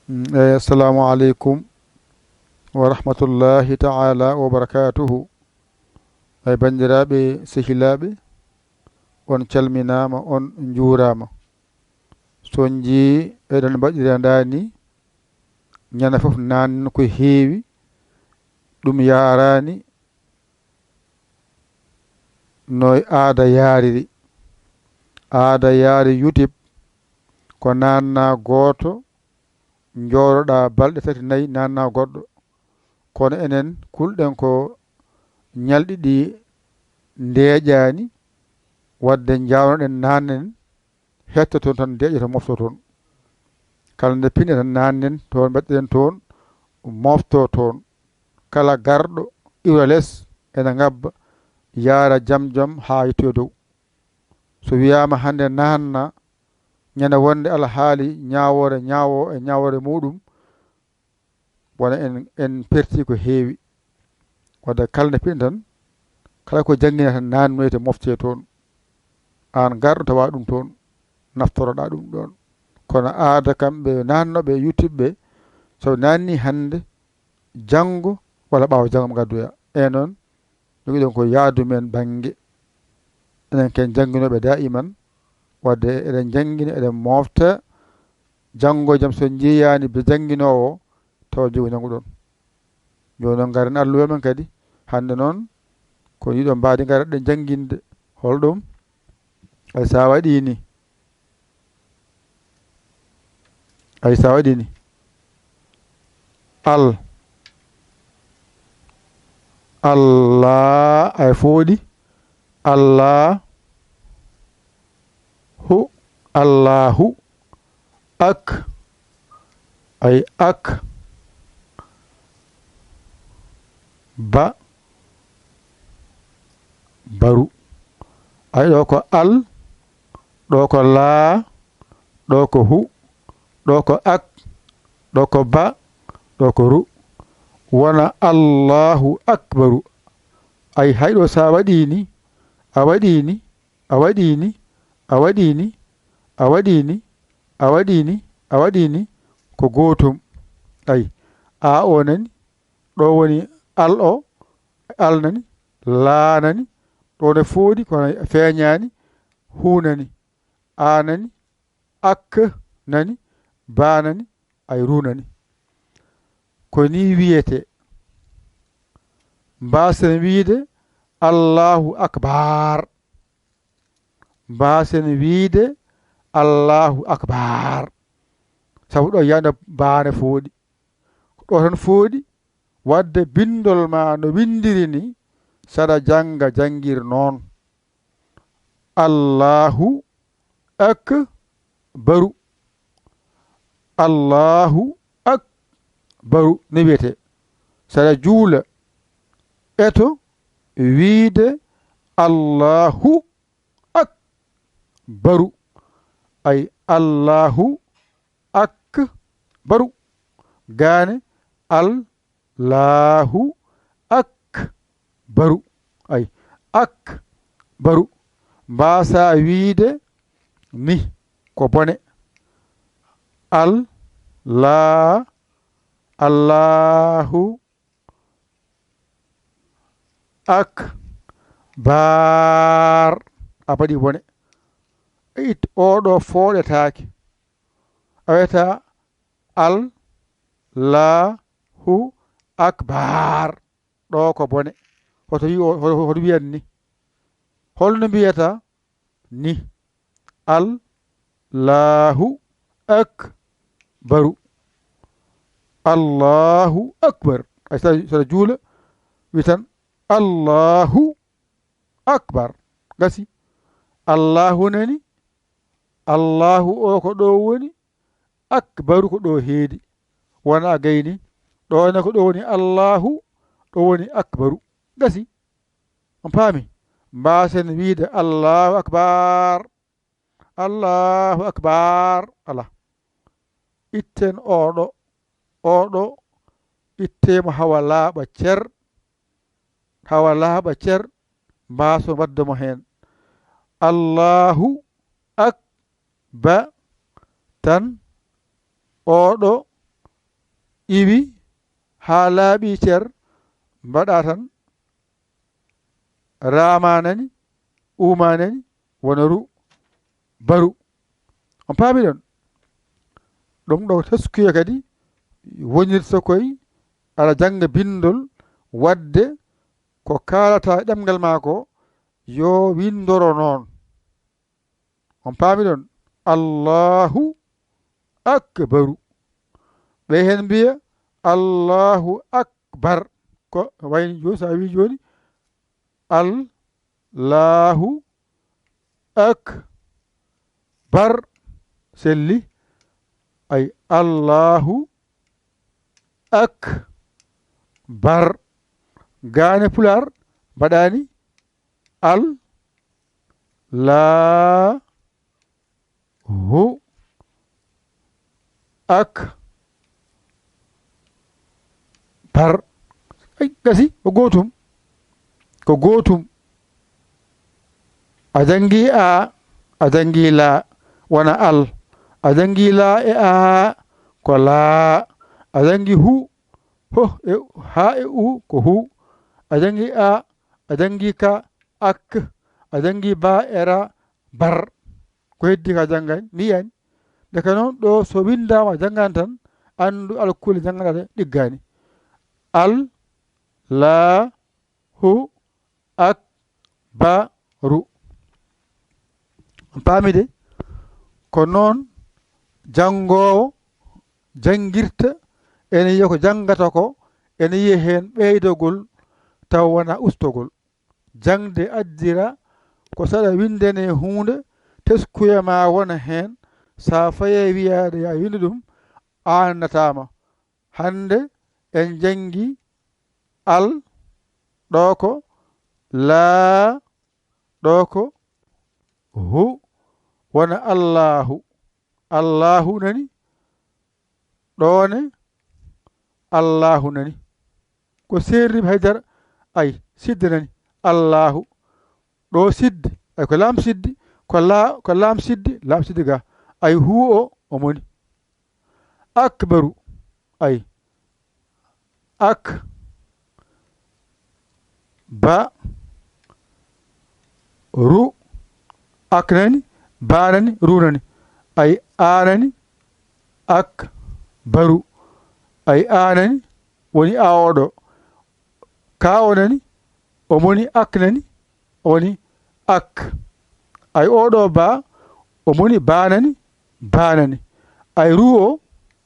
Assalamu alaikum wa rahmatullahi ta'ala wa barakatuhu. Ay bandiraɓe sehilaɓe, on calminama, on juurama. So on jii eɗen mbaɗira ndani ñande fof nanno ko heewi, ɗum yarani no aada yariri. Aada yaari YouTube ko nanna gooto jooɗoɗa balɗe 3 4 nanna goɗɗo. Kono enen kulɗen ko ñalɗi ɗi ndeeƴani wadde jawnoɗen nannen hetto toon tan deeƴata mofto toon. Kala nde pinɗe tan nannen toon mbaɗɗen toon mofto toon. Kala garɗo iwa less ene ngabba yaara jam jam ha yettoyo dow. So wiyama hande nanna ñande wonde alhaali ñawore ñawo e ñawore muɗum wona en perti ko heewi. Wadde kala nde pinɗe tan kala ko jangguina tan nannoyte mofte toon. An garɗo tawa ɗum toon naftoroɗa ɗum ɗon. Kono aada kamɓe nannoɓe YouTube ɓe so nanni hande janggo walla ɓaawo janggo mo gaddoya. E noon jogiɗon ko yaadu men banggue enen ken jangguinoɓe daiman wadde eɗen jangguina eɗen mofta janggo e jaam so jeeyani be jangguinowo tawa jogi jangguɗon. Joni noon garen alluwa men kadi hande noon ko yiɗo mbadi gareɗen jangguinde holɗum ay sa waɗi ni Allah ay fooɗi Allahu ak ay ak baru ay ɗo ko al, ɗo ko laa, ɗo ko hu, ɗo ko ak, ɗo ko ba, ɗo ko ru. Wona Allahu akbaru. Ay hayɗo sa waɗini a waɗini ko gotum. Ay a o nani, ɗo woni al o, al nani, laa nani, ɗo ne fooɗi kono feeñani, hu nani, a nani, ak nani, ba nani, ay ru nani. Ko ni wiyete mbasen wiide Allahu akbar. Mbasen wiide Allahu akbar. Sabu ɗo yanda baane fooɗi. Ɗo tan fooɗi wadde binndol ma no windiri ni saɗa janga jangir noon. Allahu akbaru. Allahu akbaru ne wiyete. Saɗa juula eto wiide Allahu akbaru. Ay Allahu akbaru. Gane Allahu akbaru. Ay akbaru. Mbasa wiide ni ko bone. Allahu akbar. A baɗi bone. It oɗo fooɗetake. A wiyata Allahu akbar. Ɗo ko bone. Hoto wiyan ni. Holno mbiyata ni Allahu akbaru. Allahu akbar. Ay saɗa juula wi tan Allahu akbar. Gasi Allahu nani, Allahu o ko ɗo woni, akbaru ko ɗo heedi. Wona a gayni ɗo ne ko ɗo woni Allahu, ɗo woni akbaru. Gasi on paami. Mbasen wiide Allahu akbar, Allahu akbar. Ala itten oɗo ittemo hawa laaɓa cer mbaso waddamo hen Allahu akbar tan oɗo iwi haa laaɓii cer mbaɗaa tan raamanani uumanani wona ru baru on paami ɗon ɗum ɗo teskuya kadi wonirta koye aɗa jannga binndol wadde ko kaalata ɗemngal maa ko yo windoro noon on paami ɗon allahu akbaru ɓe hen mbiya allahu akbar ko wayni joni so a wi joni allahu akbar selli ay allahu akbar gaane pular mbaɗani al lahu akbar ay gasi ko gootum a jangi a jangi la wona al a jangi la e a ko laa a jangi hu ho e ha e u ko hu a jangi a jangi ka ak a jangi ba era bar ko heddi ka janggani ni yani deka noon ɗo so windama janggani tan andu alkuli jangaɗade ɗiggani al la hu akbaru paami de ko noon janngowo janngirta ene yiya ko janngata ko ene yiya heen ɓeydogol taw wona ustogol jangde addira ko saɗa windene huunde teskuya ma wona heen sa faye wiyaade ya windi ɗum annatama hande en jangi al ɗo ko laa ɗo ko hu wona allahu nani ɗone allahu nani ko serriɓe haydara ay sidde nani allahu ɗo sidde ay ko laam siddi ko laam siddi ga ay hu o omoni akbaru ay ak ba ru ak nani ba nani ru nani ay a nani ak baru ay a nani woni a oɗo ka o nani omoni ak nani woni ak ay oɗo ba omoni ba nani ay ru o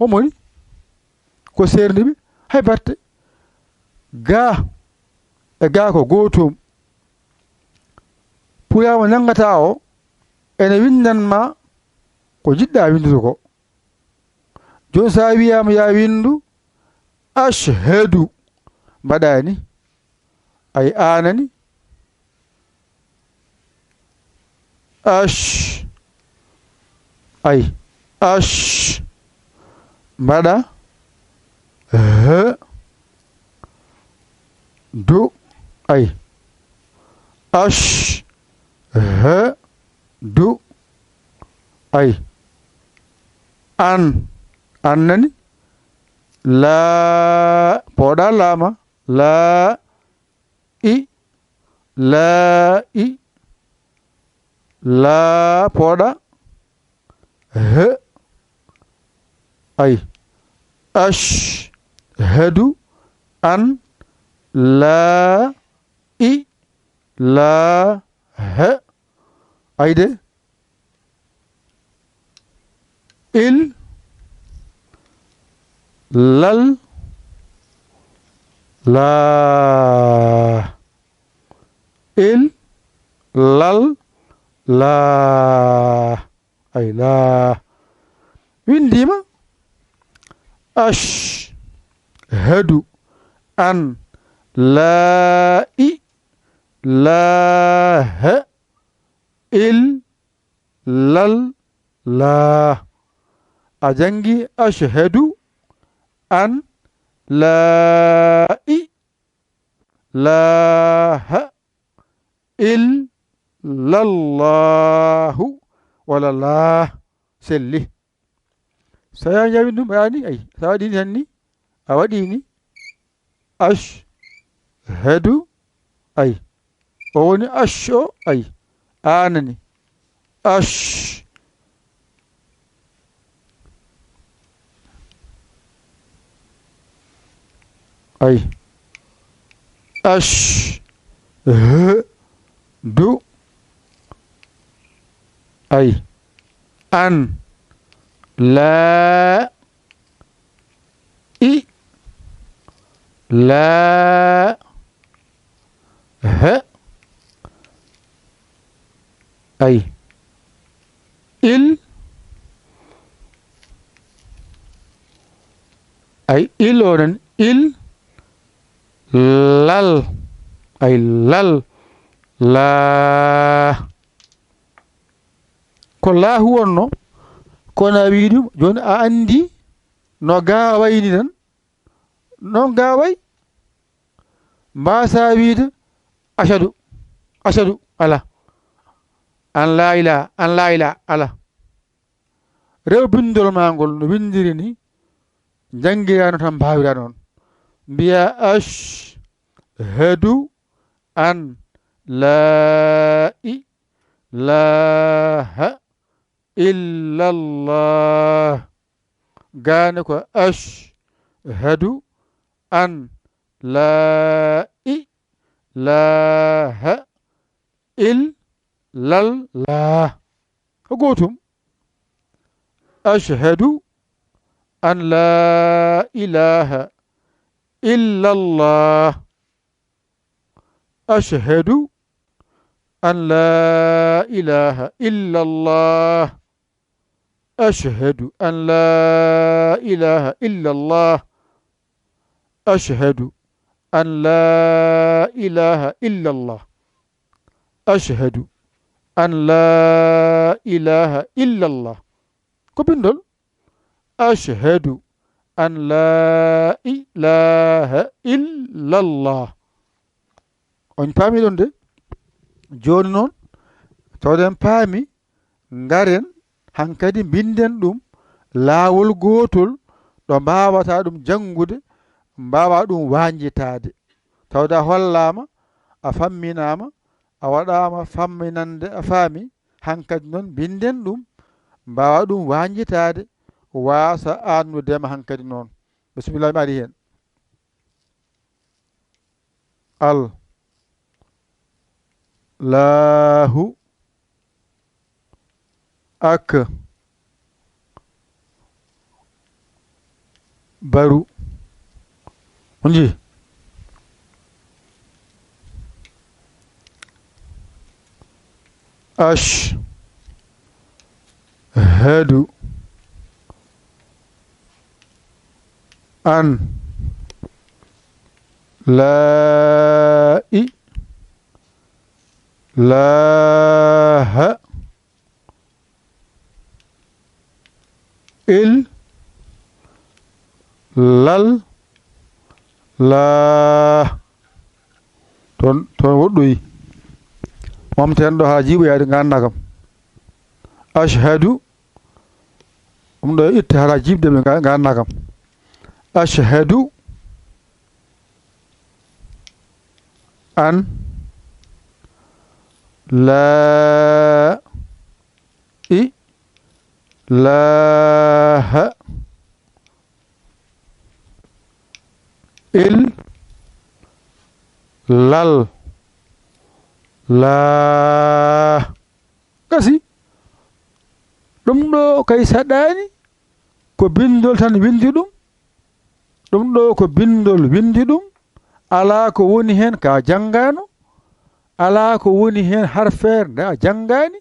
omoni ko serniɓe hay batte ga e ga ko gootum puyama nangata o ene windanma ko jiɗɗa windude ko joni sa wiyama ya windu ashhadu mbaɗani ay anani ay mbaɗa du ay du ay an nani laa pooɗa laama laa i laa pooɗa ay ashhadu an laa ilaha ayde il lal laa il lal laa ay laa windima ashhadu an laa ilaha illallah a jangi ashhadu an laa ilaha illallahu wala lah selli saya jawi ɗum ani ay sa waɗini tan ni a waɗini ashhadu ay o woni ash o ay anani ash ay ashhadu ay an la ilaha ay il onen lal ay lal la ko lahu wonno kono a wi ɗum joni a andi no gawayni tan non gaway mbasa wiide ashadu ala an la ilaha ala rew bindol ma ngol no windiri ni jangirano tan mbawira noon mbiya ashhadu an la ilaha illallah gane ko ashhadu an la ilaha illallah ko gotum ashhadu an la ilaha illallah ashhadu an la ilaha illallah ashhadu an la ilaha illallah ashhadu an la ilaha illallah ashhadu an la ilaha illallah ko bindol ashhadu an la ilaha illallah on paami ɗon de joni noon tawden paami ngaren hankadi binden ɗum laawol gotol ɗo mbawata ɗum jangude mbawa ɗum wanjitade tawda hollama a famminama a waɗama famminande a faami hankadi noon binden ɗum mbawa ɗum wanjitade wasa annudema hankadi noon bisimillah mi ari hen Allahu akbaru onji ashhadu an la ilaha illallah ton woɗɗoyi momten ɗo ha jiiɓoyade ganda kam ashhadu ɗum ɗo itta hara jiibde ɓe ganda kam ashhadu an la ilaha illallah kasi ɗum ɗo kay saɗani ko bindol tan windi ɗum ɗum ɗo ko bindol windi ɗum ala ko woni hen ka jangano ala ko woni hen harfere nde a jangani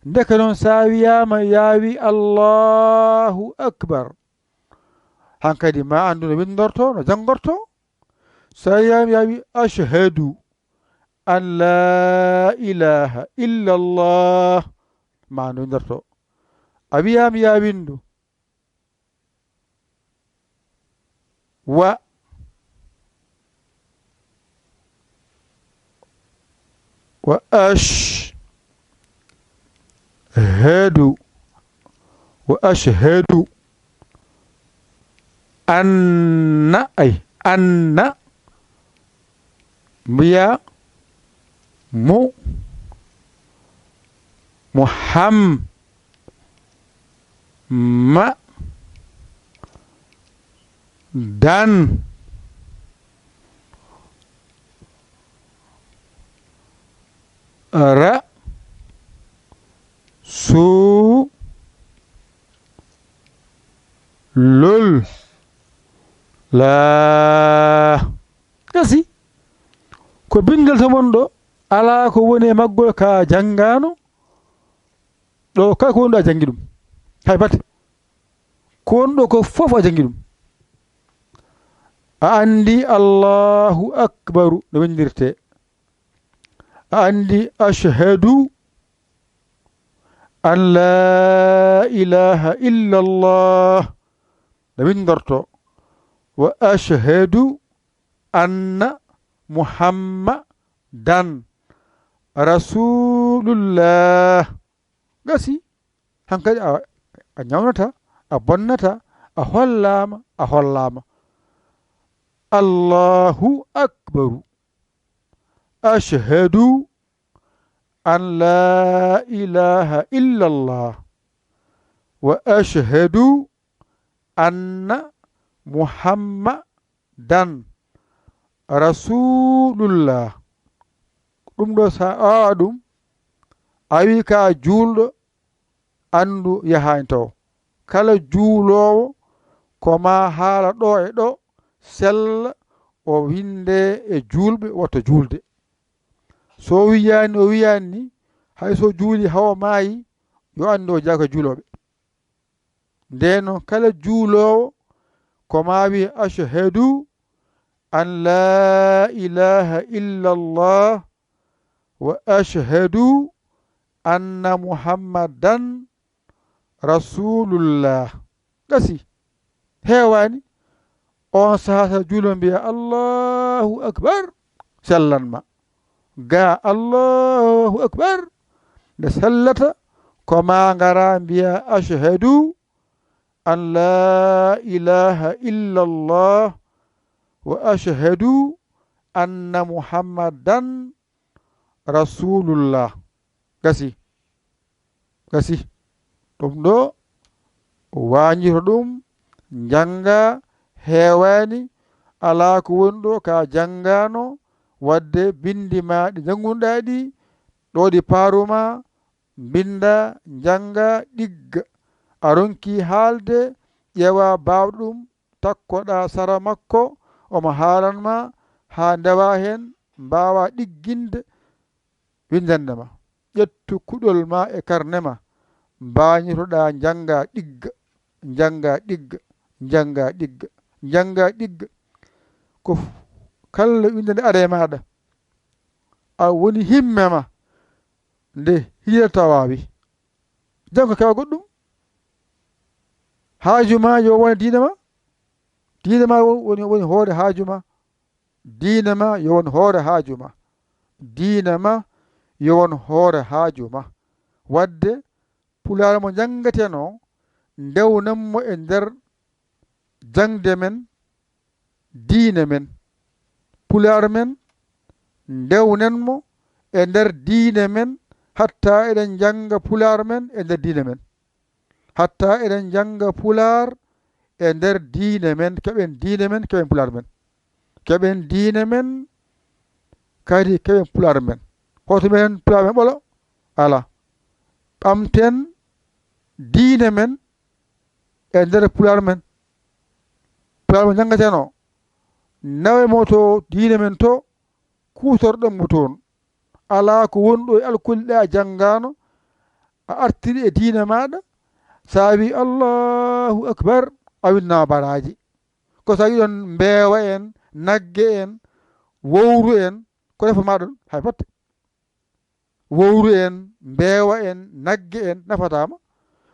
ndeke noon sa wiyama yawi allahu akbar hankadi ma andu no windorto no jangorto sa wiyama yawi ashhadu an la ilaha illallah ma andu windorto a wiyama ya windu wa ashhadu anna ay anna mbiya dan la gasi ko bindal tamon ɗo ala ko woni e maggol ka janngano ɗo kala ko woni ɗo a jangi ɗum hay bate ko woni ɗo ko fof a jangi ɗum a andi allahu akbaru no windirte a andi ashhadu an la ilaha illa allah no windorto wa ashhadu anna muhammadan rasulullah gasi hankadi a ñawnata a bonnata a hollama allahu akbaru ashhadu an la ilaha illa allah wa ashhadu anna muhammadan rasulullah ɗum ɗo sa awa ɗum a wi ka juulɗo andu yahani taw kala juulowo koma haala ɗo e ɗo sella o winde e julɓe woto julde so wiyani o wiyani ni hay so juuli hawa maayi yo andi o jaaka juuloɓe ndeno kala juulowo koma wi ashhadu an la ilaha illa allah wa ashhadu anna muhammadan rasulullah gasi heewani on sahata juulo mbiya allahu akbar sellanma ga allahu akbar nde sellata koma ngara mbiya ashhadu an la ilaha illa allah wa ashhadu anna muhammadan rasulullah gasi ɗum ɗo wañito ɗum janga heewani ala ko woni ɗo ka janngano wadde bindi ma ɗi janngunɗa ɗi ɗo ɗi paaruma binda janga ɗigga a ronki haalde ƴeewa bawɗo ɗum takkoɗa sara makko omo haalanma ha ndewa hen mbawa ɗigginde windandema ƴettu kuɗol ma e karne ma mbañitoɗa janga ɗigga ko kala windande ara e maɗa a woni himme ma nde hidata wawi jango kewa goɗɗum haajuma yo wone diina ma woni hoore haajuma diina ma yo won hoore haajuma wadde pulaar mo jangateno ndewnanmo e nder jangde men diine men pulaar men ndewnenmo e nder diine men hatta eɗen janga pulaar men e nder diine men hatta eɗen janga pulaar e nder diine men keɓen diine men keɓen pulaar men keɓen diine men kadi keɓen pulaar men hoto men pulaar men ɓolo ala ɓamten diine men e nder pulaar men jangateno nawe mo to diine men to kutorɗen mo toon ala ko wonɗo e alkulɗe a janngano a artiri e diine maɗa sa wi allahu akbar a winnama baraji ko sa wiɗon mbeewa en nagge en wowru en ko nafa maɗa hay batte wowru en mbeewa en nagge en nafatama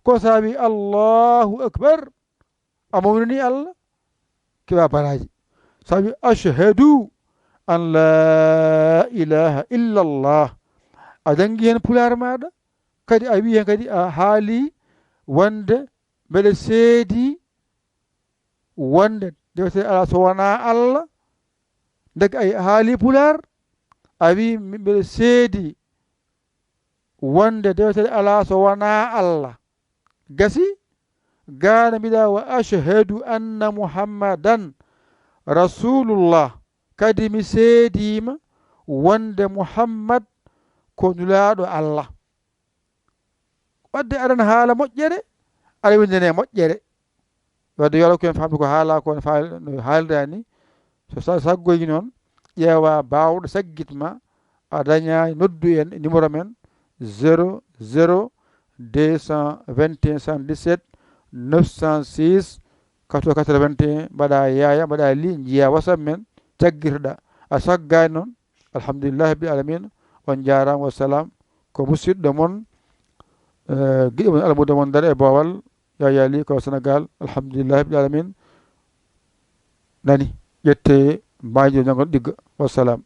ko sa wi allahu akbar a mawnini allah keɓa baraji sa wi ashhadu an la ilaha illa allah a jangi hen pulaar maɗa kadi a wi hen kadi a haali wonde mbeɗa seedi wonde dewte ala so wona Allah ndeg ay haali pular a wi mbiɗa seedi wonde dewte ala so wona Allah gasi gana mbiɗa wa ashhadu anna muhammadan rasulullah kadi mi seedima wonde muhammad ko nulaaɗo Allah wadde aɗana haala moƴƴere aɗa windene moƴƴere wadde yolo ko en famde ko haala ko no haalda ni so saggoyi noon ƴeewa bawɗo saggitma a daña noddu en numéro men 00 221 117 906 81 mbaɗa yaya mbaɗa li jiya wasap men taggirɗa a saggani noon alhamdulillah rabbil alamin on jarama wassalam ko musidɗo moon guiɗo mon alamudo mon dara e bowal yaya li ko Sénégal alhamdulillah rabbil alamin nani ƴette mbajo janggon ɗigga wassalam